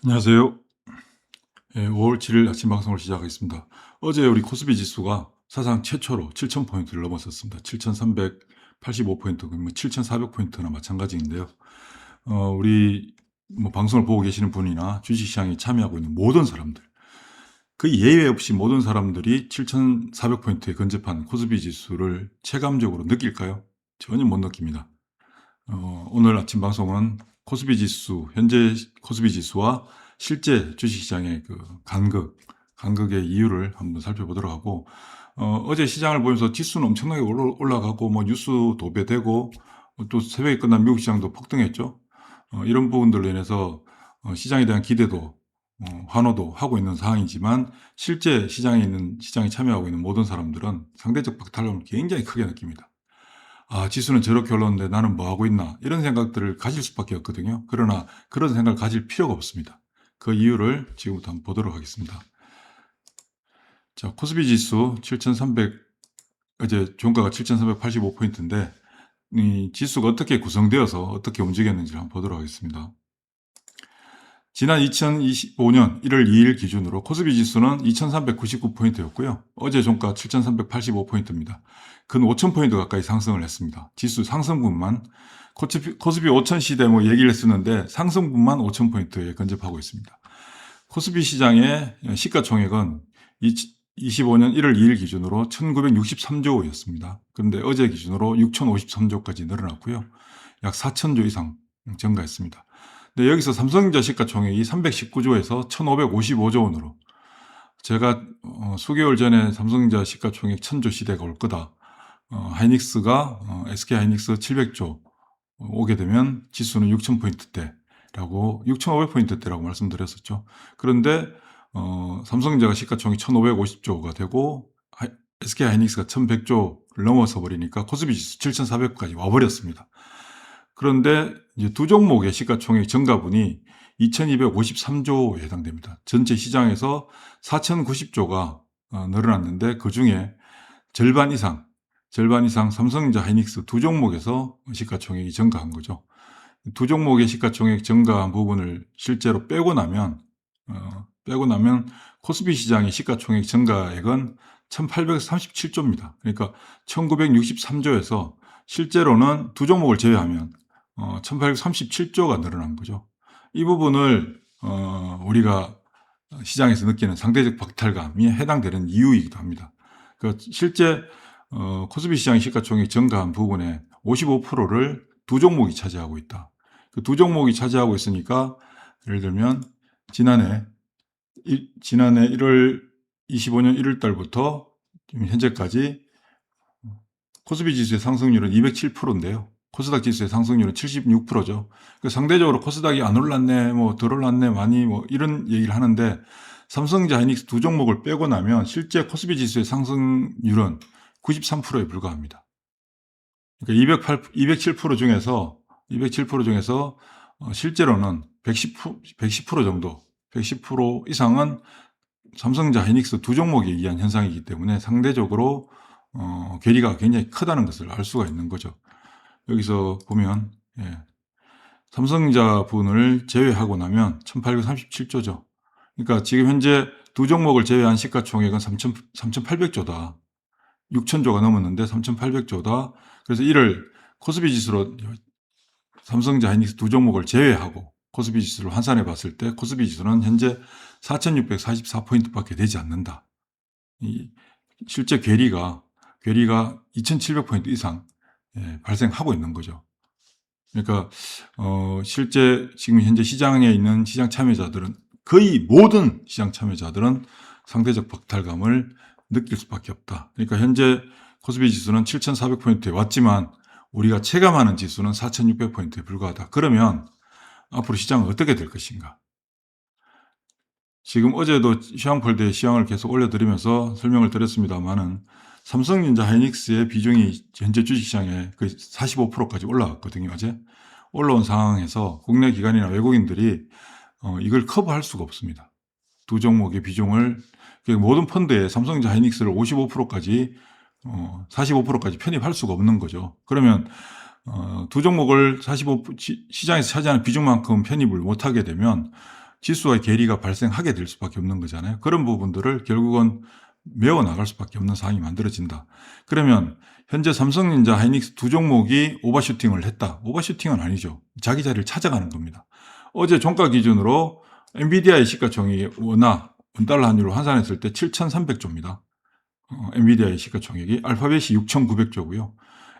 안녕하세요. 5월 7일 아침 방송을 시작하겠습니다. 어제 우리 코스피 지수가 사상 최초로 7,000포인트를 넘어섰습니다. 7,385포인트, 뭐 7,400포인트나 마찬가지인데요. 우리 방송을 보고 계시는 분이나 주식시장에 참여하고 있는 모든 사람들, 그 예외 없이 모든 사람들이 7,400포인트에 근접한 코스피 지수를 체감적으로 느낄까요? 전혀 못 느낍니다. 오늘 아침 방송은 코스피 지수, 현재 코스피 지수와 실제 주식시장의 그 간극의 이유를 한번 살펴보도록 하고, 어제 시장을 보면서 지수는 엄청나게 올라가고, 뭐 뉴스 도배되고, 또 새벽에 끝난 미국 시장도 폭등했죠. 이런 부분들로 인해서 시장에 대한 기대도, 환호도 하고 있는 상황이지만, 실제 시장에 참여하고 있는 모든 사람들은 상대적 박탈감을 굉장히 크게 느낍니다. 지수는 저렇게 올랐는데 나는 뭐 하고 있나? 이런 생각들을 가질 수밖에 없거든요. 그러나 그런 생각을 가질 필요가 없습니다. 그 이유를 지금부터 한번 보도록 하겠습니다. 자, 코스피 지수 7,300, 어제 종가가 7,385포인트인데, 이 지수가 어떻게 구성되어서 어떻게 움직였는지 한번 보도록 하겠습니다. 지난 2025년 1월 2일 기준으로 코스피 지수는 2399포인트였고요. 어제 종가 7385포인트입니다. 근 5000포인트 가까이 상승을 했습니다. 지수 상승분만, 코스피 5000 시대 뭐 얘기를 했었는데 상승분만 5000포인트에 근접하고 있습니다. 코스피 시장의 시가총액은 25년 1월 2일 기준으로 1963조였습니다. 그런데 어제 기준으로 6053조까지 늘어났고요. 약 4000조 이상 증가했습니다. 근데 여기서 삼성전자 시가총액이 319조에서 1555조 원으로, 제가 수개월 전에 삼성전자 시가총액 1000조 시대가 올 거다, 하이닉스가 SK 하이닉스 700조 오게 되면 지수는 6000포인트대라고 6500포인트대라고 말씀드렸었죠. 그런데 삼성전자가 시가총액 1550조가 되고 SK 하이닉스가 1100조를 넘어서 버리니까 코스피 지수 7400까지 와버렸습니다. 그런데 이제 두 종목의 시가총액 증가분이 2253조에 해당됩니다. 전체 시장에서 4090조가 늘어났는데 그 중에 절반 이상 삼성전자 하이닉스 두 종목에서 시가총액이 증가한 거죠. 두 종목의 시가총액 증가한 부분을 실제로 빼고 나면 코스피 시장의 시가총액 증가액은 1837조입니다. 그러니까 1963조에서 실제로는 두 종목을 제외하면 1837조가 늘어난 거죠. 이 부분을 우리가 시장에서 느끼는 상대적 박탈감이 해당되는 이유이기도 합니다. 그러니까 실제 코스피 시장의 시가총액 증가한 부분의 55%를 두 종목이 차지하고 있다. 그 두 종목이 차지하고 있으니까 예를 들면 지난해 1월 25년 1월 달부터 지금 현재까지 코스피 지수의 상승률은 207%인데요. 코스닥 지수의 상승률은 76%죠. 상대적으로 코스닥이 안 올랐네, 뭐 덜 올랐네, 많이 뭐 이런 얘기를 하는데, 삼성전자 하이닉스 두 종목을 빼고 나면 실제 코스피 지수의 상승률은 93%에 불과합니다. 그러니까 207% 중에서 실제로는 110% 정도, 110% 이상은 삼성전자 하이닉스 두 종목에 의한 현상이기 때문에 상대적으로 괴리가 굉장히 크다는 것을 알 수가 있는 거죠. 여기서 보면 삼성전자 분을 제외하고 나면 1837조죠. 그러니까 지금 현재 두 종목을 제외한 시가총액은 3800조다. 6000조가 넘었는데 3800조다. 그래서 이를 코스피 지수로 삼성전자 하이닉스 두 종목을 제외하고 코스피 지수를 환산해 봤을 때 코스피 지수는 현재 4644포인트밖에 되지 않는다. 실제 괴리가 2700포인트 이상 발생하고 있는 거죠. 그러니까 실제 지금 현재 시장에 있는 시장 참여자들은, 거의 모든 시장 참여자들은 상대적 박탈감을 느낄 수밖에 없다. 그러니까 현재 코스피 지수는 7400포인트에 왔지만 우리가 체감하는 지수는 4600포인트에 불과하다. 그러면 앞으로 시장은 어떻게 될 것인가? 지금 어제도 시황폴드에 시황을 계속 올려드리면서 설명을 드렸습니다만은 삼성전자 하이닉스의 비중이 현재 주식시장에 거의 45%까지 올라갔거든요. 어제 올라온 상황에서 국내 기관이나 외국인들이 이걸 커버할 수가 없습니다. 두 종목의 비중을, 모든 펀드에 삼성전자 하이닉스를 55%까지 45%까지 편입할 수가 없는 거죠. 그러면 두 종목을 시장에서 차지하는 비중만큼 편입을 못하게 되면 지수와의 괴리가 발생하게 될 수밖에 없는 거잖아요. 그런 부분들을 결국은 메워 나갈 수밖에 없는 상황이 만들어진다. 그러면 현재 삼성전자, 하이닉스 두 종목이 오버슈팅을 했다. 오버슈팅은 아니죠. 자기 자리를 찾아가는 겁니다. 어제 종가 기준으로 엔비디아의 시가총액이 원달러 환율로 환산했을 때 7,300조입니다. 엔비디아의 시가총액이, 알파벳이 6,900조고요.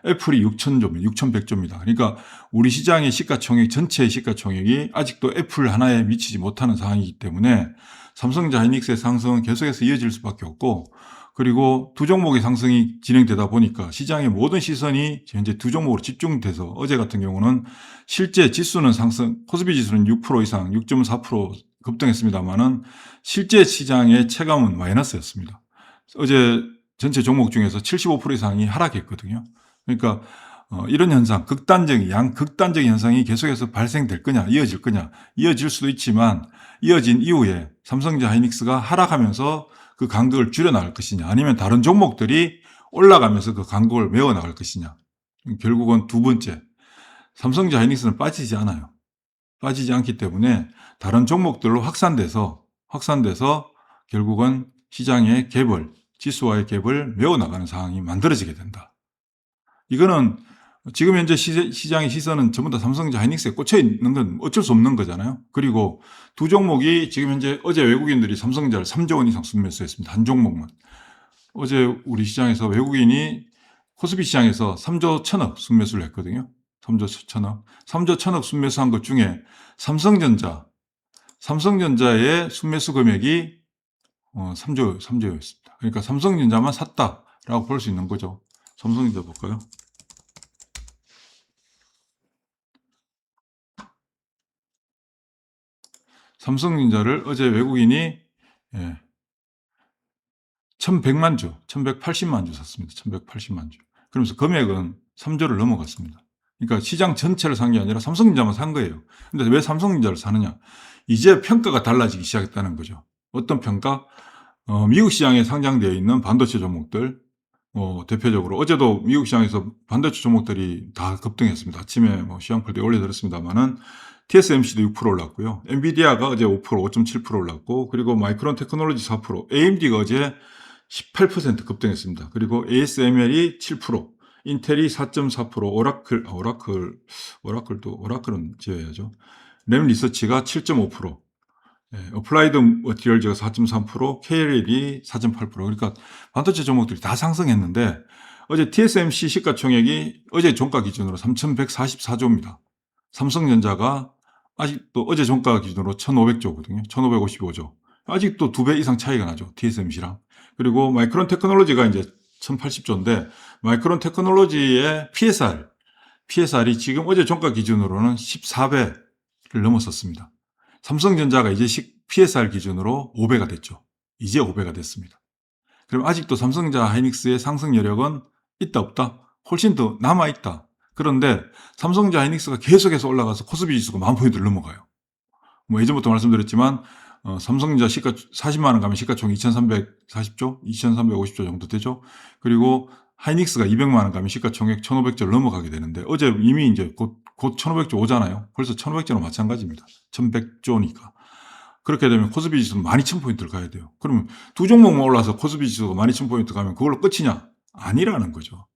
애플이 6,000조입니다. 6,100조입니다. 그러니까 우리 시장의 시가총액, 전체의 시가총액이 아직도 애플 하나에 미치지 못하는 상황이기 때문에 삼성전자, 하이닉스의 상승은 계속해서 이어질 수밖에 없고, 그리고 두 종목의 상승이 진행되다 보니까 시장의 모든 시선이 현재 두 종목으로 집중돼서 어제 같은 경우는 실제 지수는 상승, 코스피 지수는 6% 이상, 6.4% 급등했습니다만은 실제 시장의 체감은 마이너스였습니다. 어제 전체 종목 중에서 75% 이상이 하락했거든요. 그러니까 이런 현상, 양극단적인 현상이 계속해서 발생될 거냐, 이어질 거냐, 이어질 수도 있지만 이어진 이후에 삼성전자, 하이닉스가 하락하면서 그 간극을 줄여나갈 것이냐, 아니면 다른 종목들이 올라가면서 그 간극을 메워나갈 것이냐. 결국은 두 번째, 삼성전자, 하이닉스는 빠지지 않아요. 빠지지 않기 때문에 다른 종목들로 확산돼서 결국은 시장의 갭을, 지수와의 갭을 메워나가는 상황이 만들어지게 된다. 이거는 지금 현재 시장의 시선은 전부 다 삼성전자, 하이닉스에 꽂혀 있는 건 어쩔 수 없는 거잖아요. 그리고 두 종목이 지금 현재, 어제 외국인들이 삼성전자를 3조 원 이상 순매수했습니다. 한 종목만. 어제 우리 시장에서 외국인이 코스피 시장에서 3조 1천억 순매수를 했거든요. 3조 1천억. 3조 1천억 순매수한 것 중에 삼성전자의 순매수 금액이 3조였습니다. 그러니까 삼성전자만 샀다라고 볼 수 있는 거죠. 삼성전자 볼까요? 삼성전자를 어제 외국인이 1100만 주, 1180만 주 샀습니다. 1180만 주. 그러면서 금액은 3조를 넘어갔습니다. 그러니까 시장 전체를 산 게 아니라 삼성전자만 산 거예요. 근데 왜 삼성전자를 사느냐? 이제 평가가 달라지기 시작했다는 거죠. 어떤 평가? 미국 시장에 상장되어 있는 반도체 종목들, 대표적으로 어제도 미국 시장에서 반도체 종목들이 다 급등했습니다. 아침에 시황풀 때 올려드렸습니다만은 TSMC도 6% 올랐고요. 엔비디아가 어제 5%, 5.7% 올랐고, 그리고 마이크론 테크놀로지 4%, AMD가 어제 18% 급등했습니다. 그리고 ASML이 7%, 인텔이 4.4%, 오라클은 제외하죠. 램 리서치가 7.5%, 어플라이드 머티리얼즈가 4.3%, KLL이 4.8%. 그러니까 반도체 종목들이 다 상승했는데 어제 TSMC 시가총액이 어제 종가 기준으로 3,144조입니다. 삼성전자가 아직도 어제 종가 기준으로 1,500조거든요. 1,555조. 아직도 2배 이상 차이가 나죠. TSMC랑. 그리고 마이크론 테크놀로지가 이제 1,080조인데 마이크론 테크놀로지의 PSR이 지금 어제 종가 기준으로는 14배를 넘었었습니다. 삼성전자가 이제 PSR 기준으로 5배가 됐죠. 이제 5배가 됐습니다. 그럼 아직도 삼성전자, 하이닉스의 상승 여력은 있다 없다? 훨씬 더 남아있다. 그런데 삼성전자, 하이닉스가 계속해서 올라가서 코스피 지수가 10,000포인트를 넘어가요. 예전부터 말씀드렸지만 삼성전자 시가 40만 원 가면 시가총 2,340조, 2,350조 정도 되죠. 그리고 하이닉스가 200만 원 가면 시가총액 1,500조를 넘어가게 되는데 어제 이미 이제 곧 1,500조 오잖아요. 벌써 1,500조는 마찬가지입니다. 1,100조니까. 그렇게 되면 코스피 지수는 12,000포인트를 가야 돼요. 그러면 두 종목만 올라서 코스피 지수가 12,000포인트 가면 그걸로 끝이냐? 아니라는 거죠.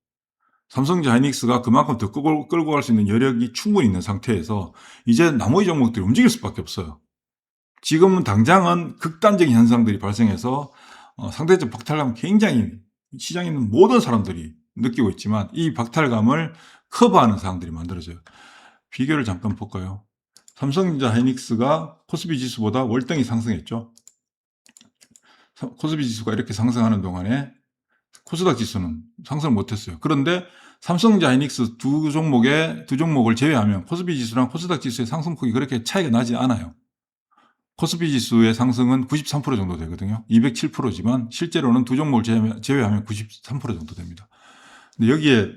삼성전자, 하이닉스가 그만큼 더 끌고 갈 수 있는 여력이 충분히 있는 상태에서 이제 나머지 종목들이 움직일 수밖에 없어요. 지금은 당장은 극단적인 현상들이 발생해서 상대적 박탈감을 굉장히 시장에 있는 모든 사람들이 느끼고 있지만 이 박탈감을 커버하는 상황들이 만들어져요. 비교를 잠깐 볼까요? 삼성전자, 하이닉스가 코스피 지수보다 월등히 상승했죠. 코스피 지수가 이렇게 상승하는 동안에 코스닥 지수는 상승을 못했어요. 그런데 삼성전자, 하이닉스 두 종목을 제외하면 코스피 지수랑 코스닥 지수의 상승폭이 그렇게 차이가 나지 않아요. 코스피 지수의 상승은 93% 정도 되거든요. 207%지만 실제로는 두 종목을 제외하면 93% 정도 됩니다. 근데 여기에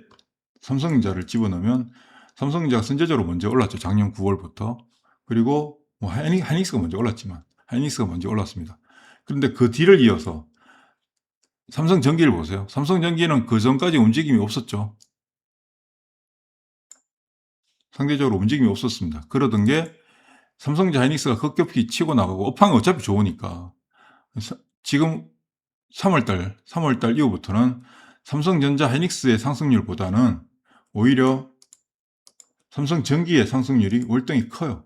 삼성전자를 집어넣으면 삼성전자가 선제적으로 먼저 올랐죠. 작년 9월부터. 그리고 하이닉스가 먼저 올랐지만 하이닉스가 먼저 올랐습니다. 그런데 그 뒤를 이어서 삼성전기를 보세요. 삼성전기는 그 전까지 움직임이 없었죠. 상대적으로 움직임이 없었습니다. 그러던 게 삼성전자 하이닉스가 급격히 치고 나가고 업황이 어차피 좋으니까 지금 3월달 이후부터는 삼성전자 하이닉스의 상승률보다는 오히려 삼성전기의 상승률이 월등히 커요.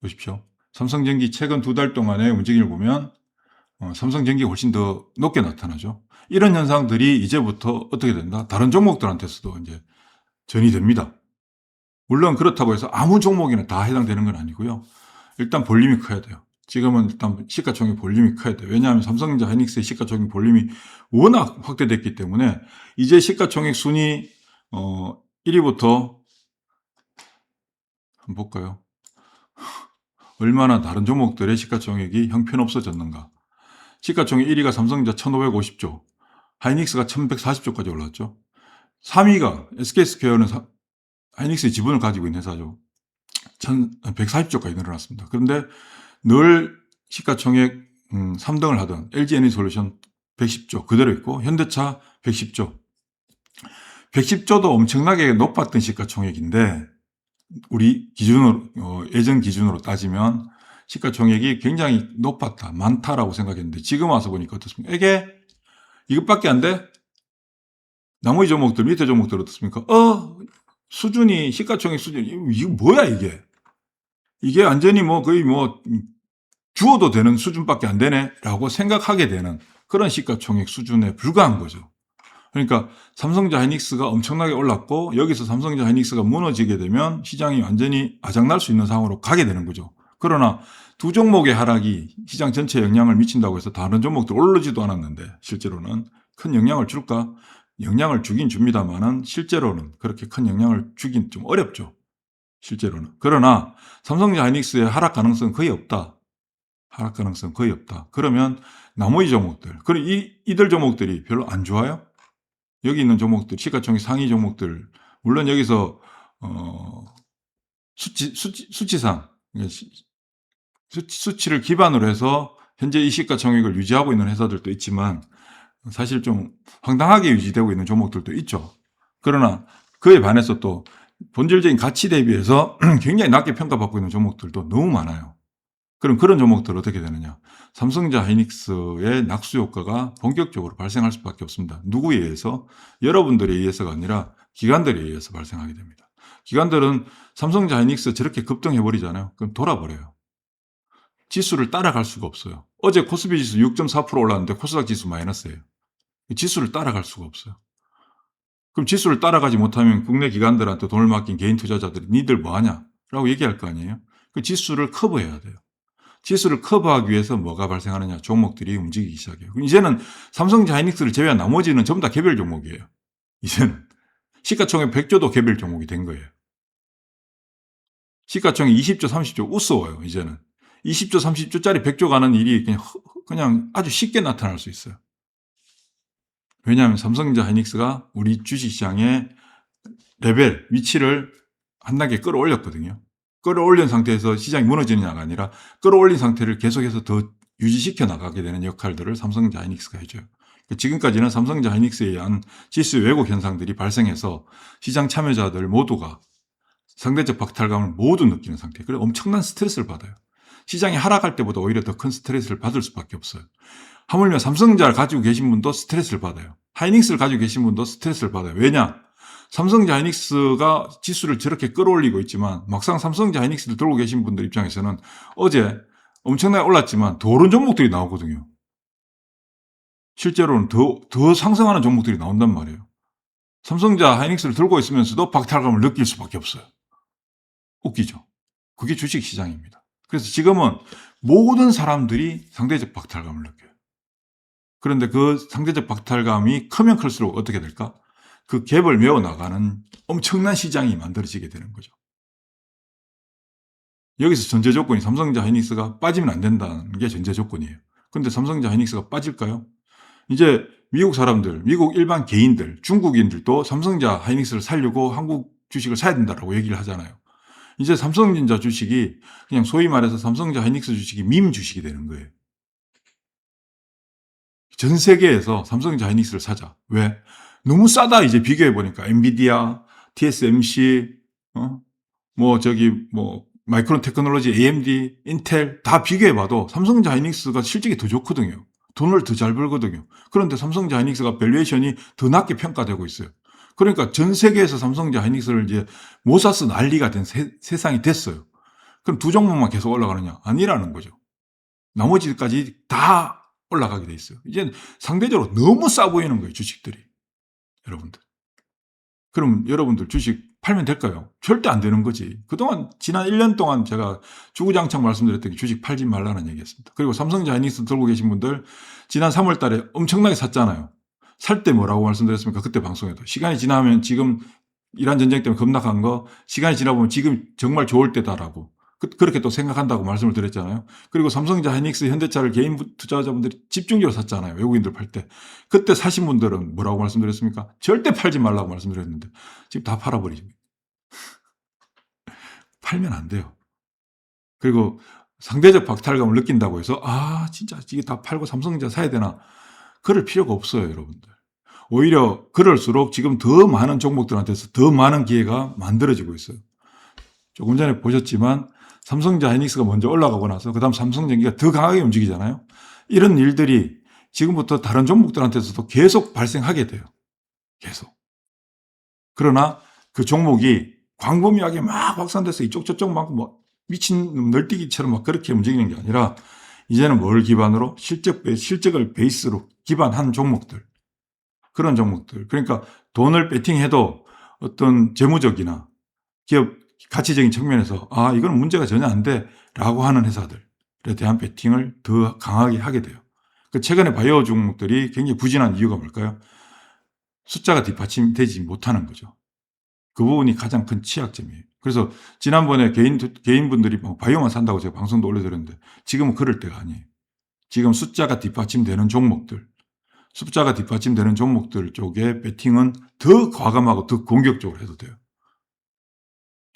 보십시오. 삼성전기 최근 2달 동안의 움직임을 보면 삼성전기가 훨씬 더 높게 나타나죠. 이런 현상들이 이제부터 어떻게 된다? 다른 종목들한테서도 이제 전이 됩니다. 물론 그렇다고 해서 아무 종목이나 다 해당되는 건 아니고요. 일단 볼륨이 커야 돼요. 지금은 일단 시가총액 볼륨이 커야 돼요. 왜냐하면 삼성전자 하이닉스의 시가총액 볼륨이 워낙 확대됐기 때문에 이제 시가총액 순위 1위부터 한번 볼까요? 얼마나 다른 종목들의 시가총액이 형편없어졌는가. 시가총액 1위가 삼성전자 1550조, 하이닉스가 1140조까지 올랐죠. 3위가 SK스퀘어는 하이닉스의 지분을 가지고 있는 회사죠. 1140조까지 늘어났습니다. 그런데 늘 시가총액 3등을 하던 LG에너지솔루션 110조 그대로 있고 현대차 110조. 110조도 엄청나게 높았던 시가총액인데 우리 기준으로 예전 기준으로 따지면 시가총액이 굉장히 높았다, 많다라고 생각했는데 지금 와서 보니까 어떻습니까? 이게 이것밖에 안 돼? 나머지 종목들, 밑에 종목들 어떻습니까? 수준이 시가총액 수준이 이거 뭐야 이게? 이게 완전히 거의 주어도 되는 수준밖에 안 되네라고 생각하게 되는 그런 시가총액 수준에 불과한 거죠. 그러니까 삼성전자 하이닉스가 엄청나게 올랐고 여기서 삼성전자 하이닉스가 무너지게 되면 시장이 완전히 아작날 수 있는 상황으로 가게 되는 거죠. 그러나 두 종목의 하락이 시장 전체에 영향을 미친다고 해서 다른 종목들 오르지도 않았는데 실제로는 큰 영향을 줄까? 영향을 주긴 줍니다만은 실제로는 그렇게 큰 영향을 주긴 좀 어렵죠. 실제로는. 그러나 삼성전자 하이닉스의 하락 가능성은 거의 없다. 하락 가능성은 거의 없다. 그러면 나머지 종목들, 그럼 이들 종목들이 별로 안 좋아요? 여기 있는 종목들, 시가총액 상위 종목들, 물론 여기서 수치상 수치를 기반으로 해서 현재 이 시가총액을 유지하고 있는 회사들도 있지만 사실 좀 황당하게 유지되고 있는 종목들도 있죠. 그러나 그에 반해서 또 본질적인 가치 대비해서 굉장히 낮게 평가받고 있는 종목들도 너무 많아요. 그럼 그런 종목들 어떻게 되느냐? 삼성전자 하이닉스의 낙수 효과가 본격적으로 발생할 수밖에 없습니다. 누구에 의해서? 여러분들에 의해서가 아니라 기관들에 의해서 발생하게 됩니다. 기관들은 삼성전자 하이닉스 저렇게 급등해버리잖아요. 그럼 돌아버려요. 지수를 따라갈 수가 없어요. 어제 코스피 지수 6.4% 올랐는데 코스닥 지수 마이너스예요. 지수를 따라갈 수가 없어요. 그럼 지수를 따라가지 못하면 국내 기관들한테 돈을 맡긴 개인 투자자들이 니들 뭐하냐? 라고 얘기할 거 아니에요? 그 지수를 커버해야 돼요. 지수를 커버하기 위해서 뭐가 발생하느냐? 종목들이 움직이기 시작해요. 그럼 이제는 삼성전자 하이닉스를 제외한 나머지는 전부 다 개별 종목이에요. 이제는 시가총액 100조도 개별 종목이 된 거예요. 시가총액 20조, 30조 우스워요. 이제는 20조, 30조짜리 100조 가는 일이 그냥 아주 쉽게 나타날 수 있어요. 왜냐하면 삼성전자 하이닉스가 우리 주식시장의 레벨, 위치를 한 단계 끌어올렸거든요. 끌어올린 상태에서 시장이 무너지느냐가 아니라 끌어올린 상태를 계속해서 더 유지시켜 나가게 되는 역할들을 삼성전자 하이닉스가 해줘요. 지금까지는 삼성전자 하이닉스에 의한 지수 왜곡 현상들이 발생해서 시장 참여자들 모두가 상대적 박탈감을 모두 느끼는 상태. 그래서 엄청난 스트레스를 받아요. 시장이 하락할 때보다 오히려 더 큰 스트레스를 받을 수밖에 없어요. 하물며 삼성전자를 가지고 계신 분도 스트레스를 받아요. 하이닉스를 가지고 계신 분도 스트레스를 받아요. 왜냐? 삼성전자 하이닉스가 지수를 저렇게 끌어올리고 있지만 막상 삼성전자 하이닉스를 들고 계신 분들 입장에서는 어제 엄청나게 올랐지만 더 오른 종목들이 나오거든요. 실제로는 더 상승하는 종목들이 나온단 말이에요. 삼성전자 하이닉스를 들고 있으면서도 박탈감을 느낄 수밖에 없어요. 웃기죠? 그게 주식시장입니다. 그래서 지금은 모든 사람들이 상대적 박탈감을 느껴요. 그런데 그 상대적 박탈감이 크면 클수록 어떻게 될까? 그 갭을 메워나가는 엄청난 시장이 만들어지게 되는 거죠. 여기서 전제 조건이 삼성전자 하이닉스가 빠지면 안 된다는 게 전제 조건이에요. 그런데 삼성전자 하이닉스가 빠질까요? 이제 미국 사람들, 미국 일반 개인들, 중국인들도 삼성전자 하이닉스를 살려고 한국 주식을 사야 된다라고 얘기를 하잖아요. 이제 삼성전자 주식이 그냥 소위 말해서 삼성전자 하이닉스 주식이 밈 주식이 되는 거예요. 전 세계에서 삼성전자 하이닉스를 사자. 왜? 너무 싸다 이제 비교해보니까 엔비디아, TSMC, 마이크론 테크놀로지, AMD, 인텔 다 비교해 봐도 삼성전자 하이닉스가 실적이 더 좋거든요. 돈을 더 잘 벌거든요. 그런데 삼성전자 하이닉스가 밸류에이션이 더 낮게 평가되고 있어요. 그러니까 전 세계에서 삼성전자 하이닉스를 이제 못 사서 난리가 된 세상이 됐어요. 그럼 두 종목만 계속 올라가느냐? 아니라는 거죠. 나머지까지 다 올라가게 돼 있어요. 이제 상대적으로 너무 싸 보이는 거예요, 주식들이. 여러분들. 그럼 여러분들 주식 팔면 될까요? 절대 안 되는 거지. 그동안 지난 1년 동안 제가 주구장창 말씀드렸던 게 주식 팔지 말라는 얘기였습니다. 그리고 삼성전자 하이닉스 들고 계신 분들 지난 3월 달에 엄청나게 샀잖아요. 살 때 뭐라고 말씀드렸습니까? 그때 방송에도. 시간이 지나면 지금 이란 전쟁 때문에 급락한 거 시간이 지나보면 지금 정말 좋을 때다라고 그렇게 또 생각한다고 말씀을 드렸잖아요. 그리고 삼성전자, 하이닉스, 현대차를 개인 투자자분들이 집중적으로 샀잖아요. 외국인들 팔 때. 그때 사신 분들은 뭐라고 말씀드렸습니까? 절대 팔지 말라고 말씀드렸는데 지금 다 팔아버리죠. 팔면 안 돼요. 그리고 상대적 박탈감을 느낀다고 해서 진짜 이게 다 팔고 삼성전자 사야 되나? 그럴 필요가 없어요, 여러분들. 오히려 그럴수록 지금 더 많은 종목들한테서 더 많은 기회가 만들어지고 있어요. 조금 전에 보셨지만 삼성전자 하이닉스가 먼저 올라가고 나서 그다음 삼성전기가 더 강하게 움직이잖아요. 이런 일들이 지금부터 다른 종목들한테서도 계속 발생하게 돼요. 계속. 그러나 그 종목이 광범위하게 막 확산돼서 이쪽 저쪽 막 미친 널뛰기처럼 막 그렇게 움직이는 게 아니라 이제는 뭘 기반으로 실적을 베이스로 기반한 종목들. 그런 종목들. 그러니까 돈을 베팅해도 어떤 재무적이나 기업 가치적인 측면에서 이건 문제가 전혀 안 돼라고 하는 회사들에 대한 베팅을 더 강하게 하게 돼요. 최근에 바이오 종목들이 굉장히 부진한 이유가 뭘까요? 숫자가 뒷받침되지 못하는 거죠. 그 부분이 가장 큰 취약점이에요. 그래서 지난번에 개인분들이 바이오만 산다고 제가 방송도 올려드렸는데 지금은 그럴 때가 아니에요. 지금 숫자가 뒷받침되는 종목들, 숫자가 뒷받침되는 종목들 쪽에 베팅은 더 과감하고 더 공격적으로 해도 돼요.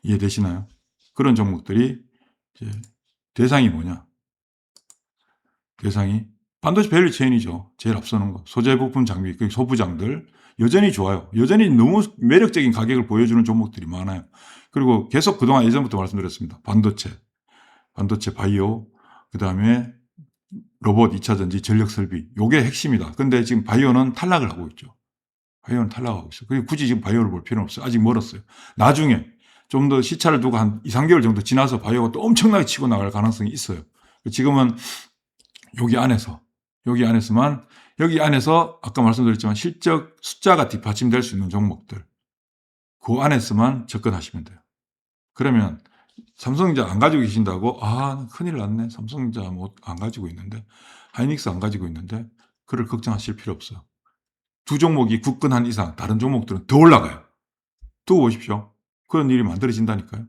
이해되시나요? 그런 종목들이 이제 대상이 뭐냐? 대상이 반도체 밸류 체인이죠. 제일 앞서는 거. 소재 부품 장비, 그 소부장들 여전히 좋아요. 여전히 너무 매력적인 가격을 보여주는 종목들이 많아요. 그리고 계속 그동안 예전부터 말씀드렸습니다. 반도체 바이오, 그 다음에 로봇 2차 전지, 전력 설비. 요게 핵심이다. 근데 지금 바이오는 탈락을 하고 있죠. 바이오는 탈락하고 있어요. 그리고 굳이 지금 바이오를 볼 필요는 없어요. 아직 멀었어요. 나중에 좀 더 시차를 두고 한 2, 3개월 정도 지나서 바이오가 또 엄청나게 치고 나갈 가능성이 있어요. 지금은 여기 안에서만, 여기 안에서 아까 말씀드렸지만 실적 숫자가 뒷받침될 수 있는 종목들, 그 안에서만 접근하시면 돼요. 그러면 삼성전자 안 가지고 계신다고 큰일 났네. 삼성전자 안 가지고 있는데, 하이닉스 안 가지고 있는데, 그를 걱정하실 필요 없어요. 두 종목이 굳건한 이상 다른 종목들은 더 올라가요. 두고 보십시오. 그런 일이 만들어진다니까요.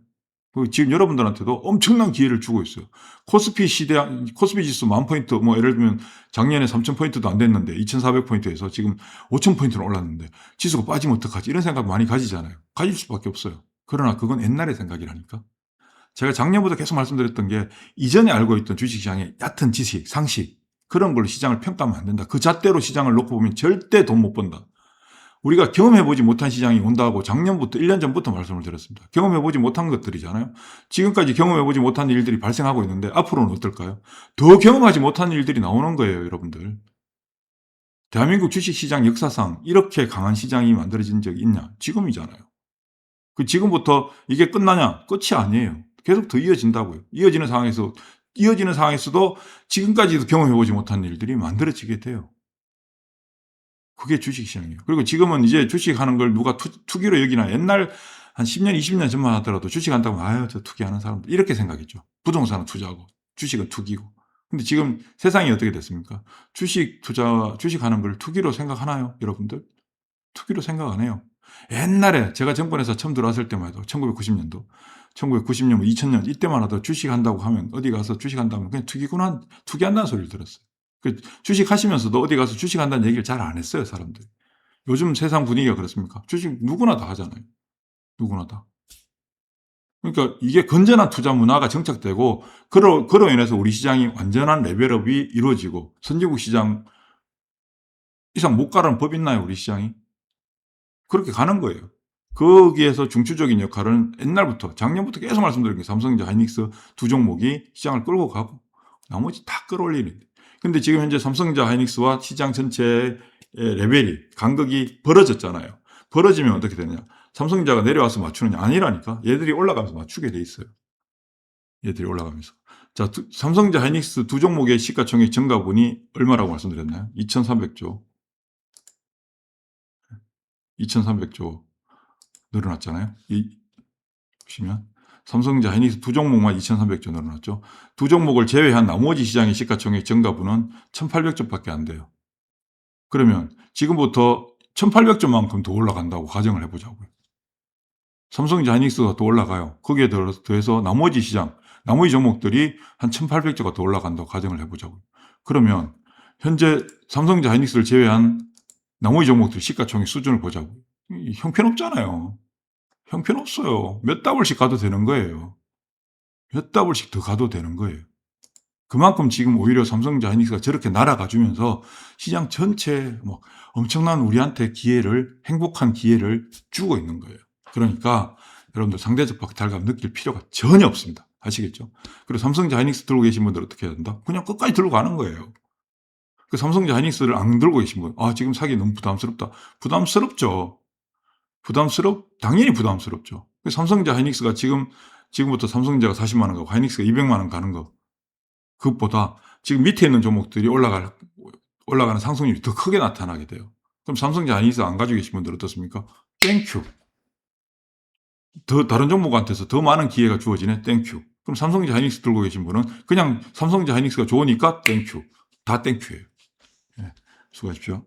지금 여러분들한테도 엄청난 기회를 주고 있어요. 코스피 지수 10,000포인트, 예를 들면 작년에 3,000포인트도 안 됐는데 2,400포인트에서 지금 5,000포인트로 올랐는데 지수가 빠지면 어떡하지? 이런 생각 많이 가지잖아요. 가질 수밖에 없어요. 그러나 그건 옛날의 생각이라니까. 제가 작년부터 계속 말씀드렸던 게 이전에 알고 있던 주식시장의 얕은 지식, 상식, 그런 걸로 시장을 평가하면 안 된다. 그 잣대로 시장을 놓고 보면 절대 돈 못 번다. 우리가 경험해보지 못한 시장이 온다고 작년부터 1년 전부터 말씀을 드렸습니다. 경험해보지 못한 것들이잖아요. 지금까지 경험해보지 못한 일들이 발생하고 있는데 앞으로는 어떨까요? 더 경험하지 못한 일들이 나오는 거예요, 여러분들. 대한민국 주식시장 역사상 이렇게 강한 시장이 만들어진 적이 있냐? 지금이잖아요. 지금부터 이게 끝나냐? 끝이 아니에요. 계속 더 이어진다고요. 이어지는 상황에서도 지금까지도 경험해보지 못한 일들이 만들어지게 돼요. 그게 주식시장이에요. 그리고 지금은 이제 주식하는 걸 누가 투기로 여기나 옛날 한 10년, 20년 전만 하더라도 주식한다고 저 투기하는 사람들 이렇게 생각했죠. 부동산은 투자하고 주식은 투기고. 근데 지금 세상이 어떻게 됐습니까? 주식하는 걸 투기로 생각하나요, 여러분들? 투기로 생각 안 해요. 옛날에 제가 정권에서 처음 들어왔을 때만 해도 1990년도, 1990년, 2000년 이때만 하도 주식한다고 하면 어디 가서 주식한다면 그냥 투기한다는 소리를 들었어요. 주식하시면서도 어디 가서 주식한다는 얘기를 잘 안 했어요, 사람들이. 요즘 세상 분위기가 그렇습니까? 주식 누구나 다 하잖아요. 누구나 다. 그러니까 이게 건전한 투자 문화가 정착되고 그로 인해서 우리 시장이 완전한 레벨업이 이루어지고 선진국 시장 이상 못 가라는 법 있나요, 우리 시장이? 그렇게 가는 거예요. 거기에서 중추적인 역할은 옛날부터, 작년부터 계속 말씀드린 게 삼성전자, 하이닉스 두 종목이 시장을 끌고 가고 나머지 다 끌어올리는. 근데 지금 현재 삼성전자, 하이닉스와 시장 전체의 레벨이, 간극이 벌어졌잖아요. 벌어지면 어떻게 되느냐. 삼성전자가 내려와서 맞추느냐. 아니라니까. 얘들이 올라가면서 맞추게 돼 있어요. 얘들이 올라가면서. 자, 삼성전자, 하이닉스 두 종목의 시가총액 증가분이 얼마라고 말씀드렸나요? 2,300조. 2,300조 늘어났잖아요. 보시면 삼성전자, 하이닉스 두 종목만 2,300조 늘어났죠. 두 종목을 제외한 나머지 시장의 시가총액 증가분은 1,800조밖에 안 돼요. 그러면 지금부터 1,800조만큼 더 올라간다고 가정을 해보자고요. 삼성전자, 하이닉스가 더 올라가요. 거기에 더해서 나머지 시장, 나머지 종목들이 한 1,800조가 더 올라간다고 가정을 해보자고요. 그러면 현재 삼성전자, 하이닉스를 제외한 나머지 종목들 시가총액 수준을 보자고요. 형편없잖아요. 형편없어요. 몇 더블씩 가도 되는 거예요. 몇 더블씩 더 가도 되는 거예요. 그만큼 지금 오히려 삼성전자, 하이닉스가 저렇게 날아가 주면서 시장 전체에 뭐 엄청난 우리한테 기회를, 행복한 기회를 주고 있는 거예요. 그러니까 여러분들 상대적 박탈감 느낄 필요가 전혀 없습니다. 아시겠죠? 그리고 삼성전자, 하이닉스 들고 계신 분들 어떻게 해야 된다? 그냥 끝까지 들고 가는 거예요. 그 삼성전자, 하이닉스를 안 들고 계신 분, 지금 사기 너무 부담스럽다. 부담스럽죠. 당연히 부담스럽죠. 삼성전자, 하이닉스가 지금부터 삼성전자가 40만 원 가고 하이닉스가 200만 원 가는 거, 그것보다 지금 밑에 있는 종목들이 올라가는 상승률이 더 크게 나타나게 돼요. 그럼 삼성전자, 하이닉스 안 가지고 계신 분들 어떻습니까? 땡큐. 다른 종목한테서 더 많은 기회가 주어지네. 땡큐. 그럼 삼성전자, 하이닉스 들고 계신 분은 그냥 삼성전자, 하이닉스가 좋으니까 땡큐. 다 땡큐예요. 네, 수고하십시오.